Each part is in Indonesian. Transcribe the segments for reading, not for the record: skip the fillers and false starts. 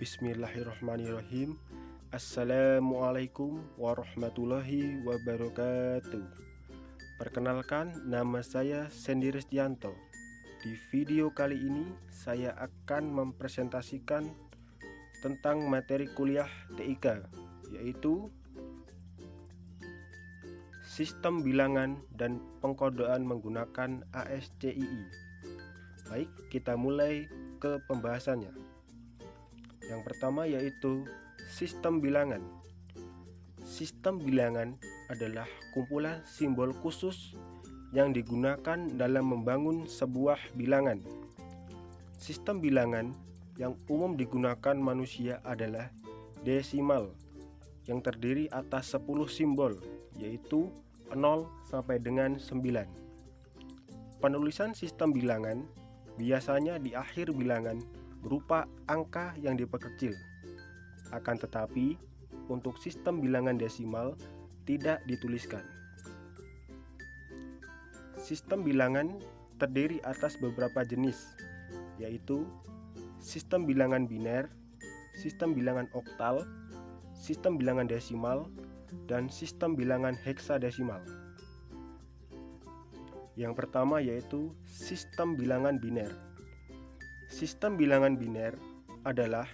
Bismillahirrahmanirrahim. Assalamualaikum warahmatullahi wabarakatuh. Perkenalkan, nama saya Sandy Restianto. Di video kali ini saya akan mempresentasikan tentang materi kuliah TIK, yaitu sistem bilangan dan pengkodean menggunakan ASCII. Baik, kita mulai ke pembahasannya. Yang pertama yaitu sistem bilangan. Sistem bilangan adalah kumpulan simbol khusus yang digunakan dalam membangun sebuah bilangan. Sistem bilangan yang umum digunakan manusia adalah desimal yang terdiri atas 10 simbol, yaitu 0 sampai dengan 9. Penulisan sistem bilangan biasanya di akhir bilangan berupa angka yang diperkecil. Akan tetapi, untuk sistem bilangan desimal tidak dituliskan. Sistem bilangan terdiri atas beberapa jenis, yaitu sistem bilangan biner, sistem bilangan oktal, sistem bilangan desimal, dan sistem bilangan heksadesimal. Yang pertama yaitu sistem bilangan biner. Sistem bilangan biner adalah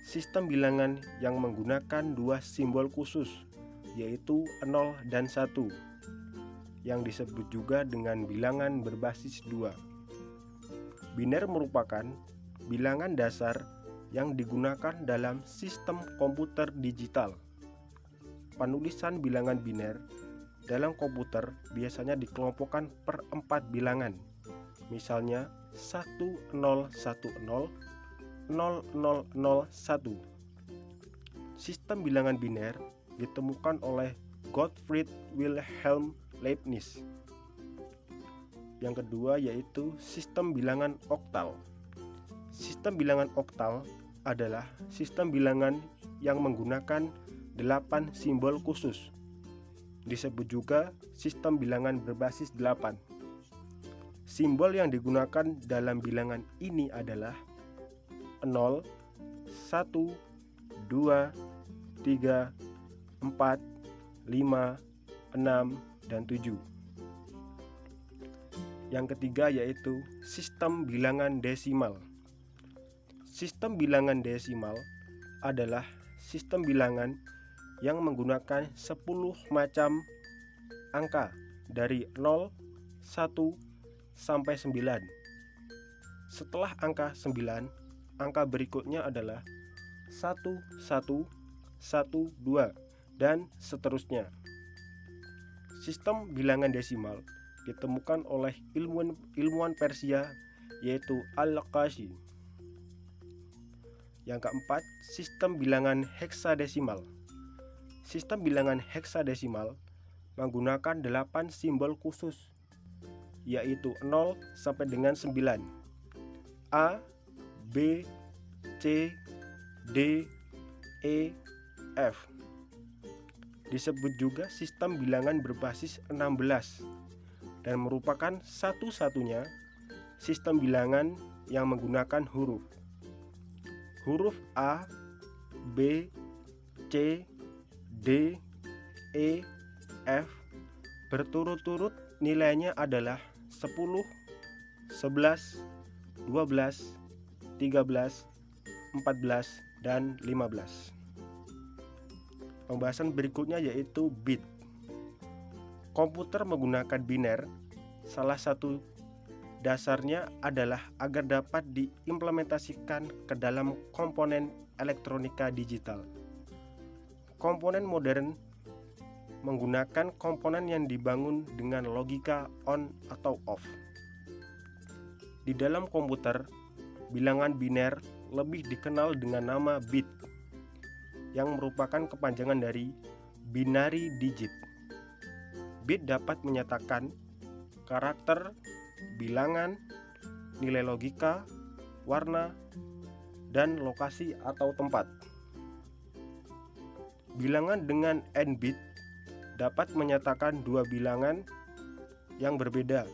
sistem bilangan yang menggunakan dua simbol khusus, yaitu 0 dan 1, yang disebut juga dengan bilangan berbasis 2. Biner merupakan bilangan dasar yang digunakan dalam sistem komputer digital. Penulisan bilangan biner dalam komputer biasanya dikelompokkan per 4 bilangan, misalnya 1010 0001. Sistem bilangan biner ditemukan oleh Gottfried Wilhelm Leibniz. Yang kedua yaitu sistem bilangan oktal. Sistem bilangan oktal adalah sistem bilangan yang menggunakan 8 simbol khusus. Disebut juga sistem bilangan berbasis 8. Simbol yang digunakan dalam bilangan ini adalah 0, 1, 2, 3, 4, 5, 6, dan 7. Yang ketiga yaitu sistem bilangan desimal. Sistem bilangan desimal adalah sistem bilangan yang menggunakan 10 macam angka dari 0, 1, sampai 9. Setelah angka 9, angka berikutnya adalah 1, 1, 1, 2, dan seterusnya. Sistem bilangan desimal ditemukan oleh ilmuwan Persia, yaitu Al-Laqashi. Yang keempat, sistem bilangan heksadesimal. Sistem bilangan heksadesimal menggunakan 8 simbol khusus, yaitu 0 sampai dengan 9. A, B, C, D, E, F. Disebut juga sistem bilangan berbasis 16 dan merupakan satu-satunya sistem bilangan yang menggunakan huruf. Huruf A, B, C, D, E, F berturut-turut nilainya adalah 10, 11, 12, 13, 14, dan 15. Pembahasan berikutnya yaitu bit. Komputer menggunakan biner. Salah satu dasarnya adalah agar dapat diimplementasikan ke dalam komponen elektronika digital. Komponen modern menggunakan komponen yang dibangun dengan logika on atau off. Di dalam komputer, bilangan biner lebih dikenal dengan nama bit, yang merupakan kepanjangan dari binary digit. Bit dapat menyatakan karakter, bilangan, nilai logika, warna, dan lokasi atau tempat. Bilangan dengan n bit dapat menyatakan dua bilangan yang berbeda.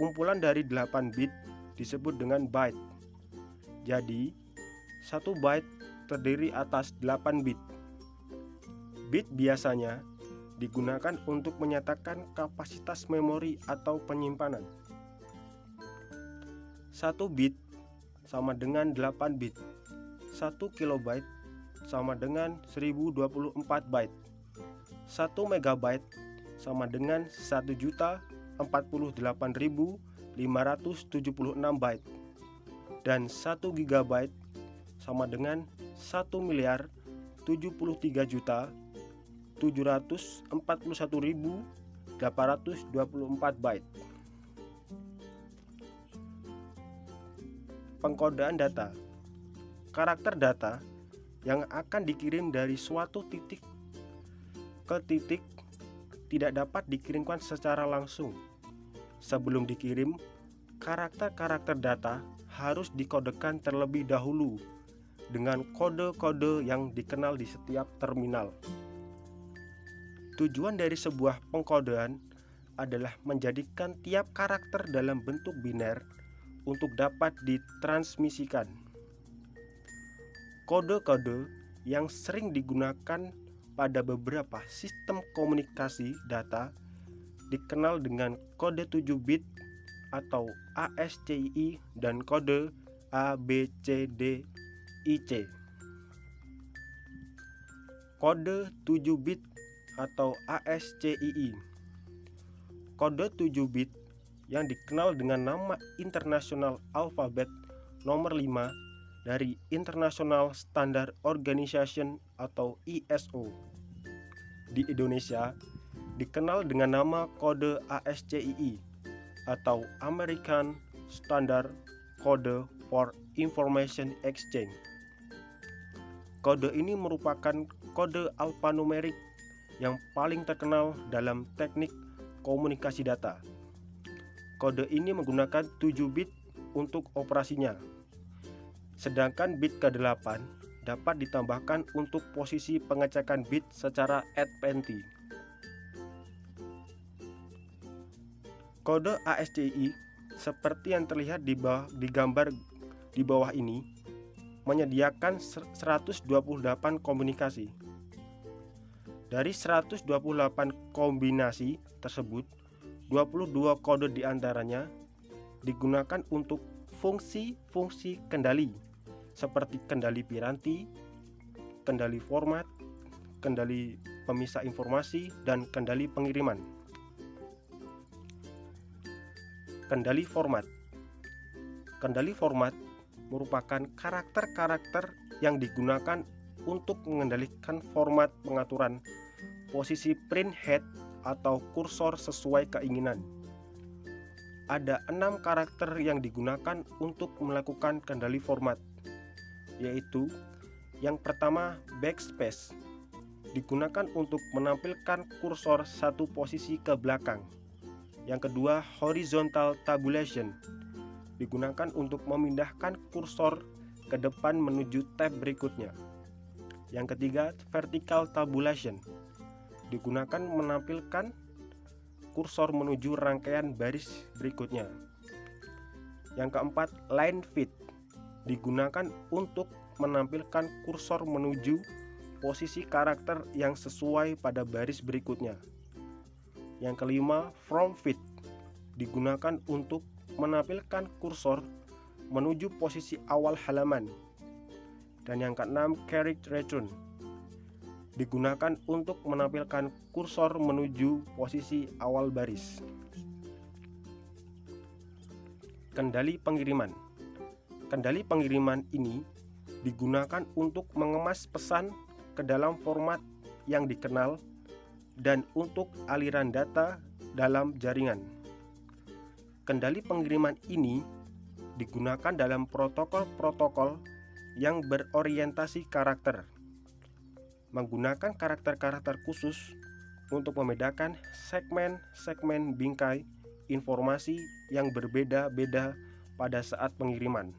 Kumpulan dari 8 bit disebut dengan byte. Jadi, 1 byte terdiri atas 8 bit. Bit biasanya digunakan untuk menyatakan kapasitas memori atau penyimpanan. 1 bit sama dengan 8 bit. 1 kilobyte sama dengan 1024 byte. 1 megabyte sama dengan 1.048.576 byte. Dan 1 gigabyte sama dengan 1.073.741.824 byte. Pengkodaan data. Karakter data yang akan dikirim dari suatu titik ke titik tidak dapat dikirimkan secara langsung. Sebelum dikirim, karakter-karakter data harus dikodekan terlebih dahulu dengan kode-kode yang dikenal di setiap terminal. Tujuan dari sebuah pengkodean adalah menjadikan tiap karakter dalam bentuk biner untuk dapat ditransmisikan. Kode-kode yang sering digunakan pada beberapa sistem komunikasi data dikenal dengan kode 7 bit atau ASCII dan kode ABCDIC. Kode 7 bit atau ASCII. Kode 7 bit yang dikenal dengan nama International Alphabet nomor 5 dari International Standard Organization atau ISO. Di Indonesia dikenal dengan nama kode ASCII atau American Standard Code for Information Exchange. Kode ini merupakan kode alfanumerik yang paling terkenal dalam teknik komunikasi data. Kode ini menggunakan 7 bit untuk operasinya, sedangkan bit ke-8 dapat ditambahkan untuk posisi pengecekan bit secara adpenti. Kode ASCII seperti yang terlihat di gambar di bawah ini menyediakan 128 kombinasi. Dari 128 kombinasi tersebut, 22 kode diantaranya digunakan untuk fungsi-fungsi kendali seperti kendali piranti, kendali format, kendali pemisah informasi, dan kendali pengiriman. Kendali format. Kendali format merupakan karakter-karakter yang digunakan untuk mengendalikan format pengaturan posisi print head atau kursor sesuai keinginan. Ada 6 karakter yang digunakan untuk melakukan kendali format, yaitu yang pertama backspace, digunakan untuk menampilkan kursor satu posisi ke belakang. Yang kedua horizontal tabulation, digunakan untuk memindahkan kursor ke depan menuju tab berikutnya. Yang ketiga vertical tabulation, digunakan menampilkan kursor menuju rangkaian baris berikutnya. Yang keempat line fit, digunakan untuk menampilkan kursor menuju posisi karakter yang sesuai pada baris berikutnya. Yang kelima from fit, digunakan untuk menampilkan kursor menuju posisi awal halaman. Dan yang keenam carriage return, digunakan untuk menampilkan kursor menuju posisi awal baris. Kendali pengiriman. Kendali pengiriman ini digunakan untuk mengemas pesan ke dalam format yang dikenal dan untuk aliran data dalam jaringan. Kendali pengiriman ini digunakan dalam protokol-protokol yang berorientasi karakter, menggunakan karakter-karakter khusus untuk membedakan segmen-segmen bingkai informasi yang berbeda-beda pada saat pengiriman.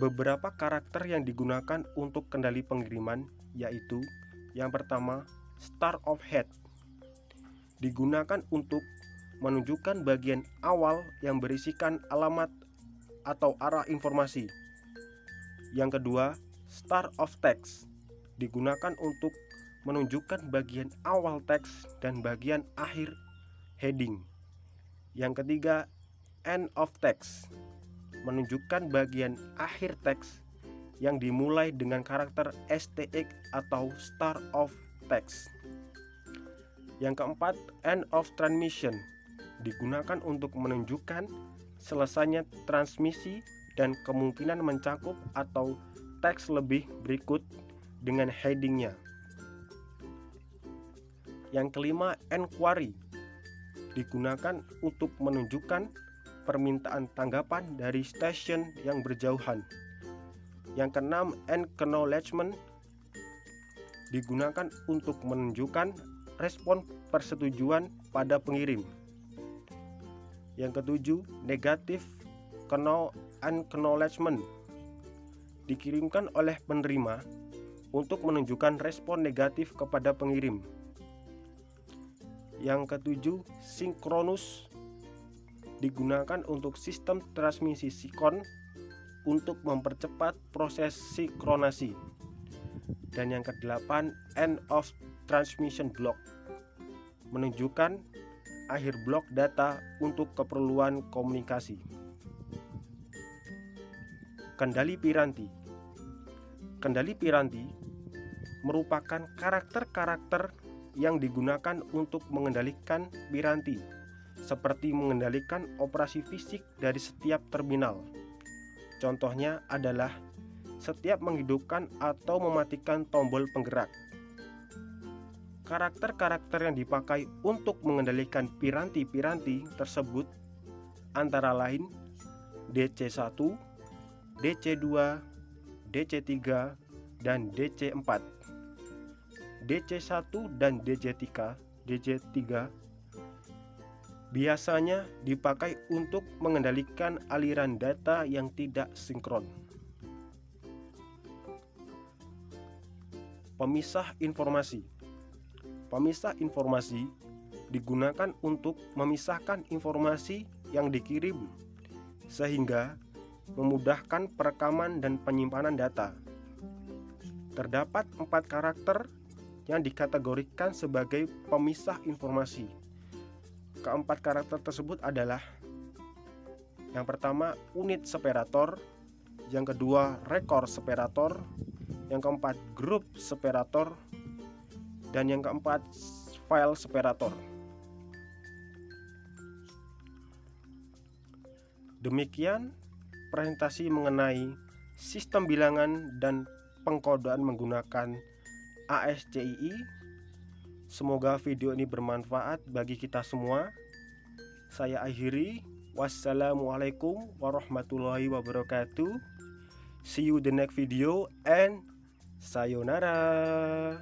Beberapa karakter yang digunakan untuk kendali pengiriman yaitu yang pertama start of head, digunakan untuk menunjukkan bagian awal yang berisikan alamat atau arah informasi. Yang kedua, start of text digunakan untuk menunjukkan bagian awal teks dan bagian akhir heading. Yang ketiga, end of text menunjukkan bagian akhir teks yang dimulai dengan karakter STX atau start of text. Yang keempat, end of transmission digunakan untuk menunjukkan selesainya transmisi dan kemungkinan mencakup atau teks lebih berikut dengan headingnya. Yang kelima, enquiry digunakan untuk menunjukkan permintaan tanggapan dari stasiun yang berjauhan. Yang keenam, acknowledgement digunakan untuk menunjukkan respon persetujuan pada pengirim. Yang ketujuh, negative acknowledgement dikirimkan oleh penerima untuk menunjukkan respon negatif kepada pengirim. Yang ketujuh, synchronous digunakan untuk sistem transmisi sinkron untuk mempercepat proses sinkronasi. Dan yang kedelapan, end of transmission block menunjukkan akhir blok data untuk keperluan komunikasi. Kendali piranti. Kendali piranti merupakan karakter-karakter yang digunakan untuk mengendalikan piranti, seperti mengendalikan operasi fisik dari setiap terminal. Contohnya adalah setiap menghidupkan atau mematikan tombol penggerak. Karakter-karakter yang dipakai untuk mengendalikan piranti-piranti tersebut antara lain DC1, DC2, DC3, dan DC4. DC1 dan DC3 biasanya dipakai untuk mengendalikan aliran data yang tidak sinkron. Pemisah informasi. Pemisah informasi digunakan untuk memisahkan informasi yang dikirim sehingga memudahkan perekaman dan penyimpanan data. Terdapat 4 karakter yang dikategorikan sebagai pemisah informasi. Keempat karakter tersebut adalah: yang pertama, unit separator; yang kedua, record separator; yang keempat, group separator; dan yang keempat, file separator. Demikian presentasi mengenai sistem bilangan dan pengkodaan menggunakan ASCII. Semoga video ini bermanfaat bagi kita semua. Saya akhiri. Wassalamualaikum warahmatullahi wabarakatuh. See you the next video and sayonara.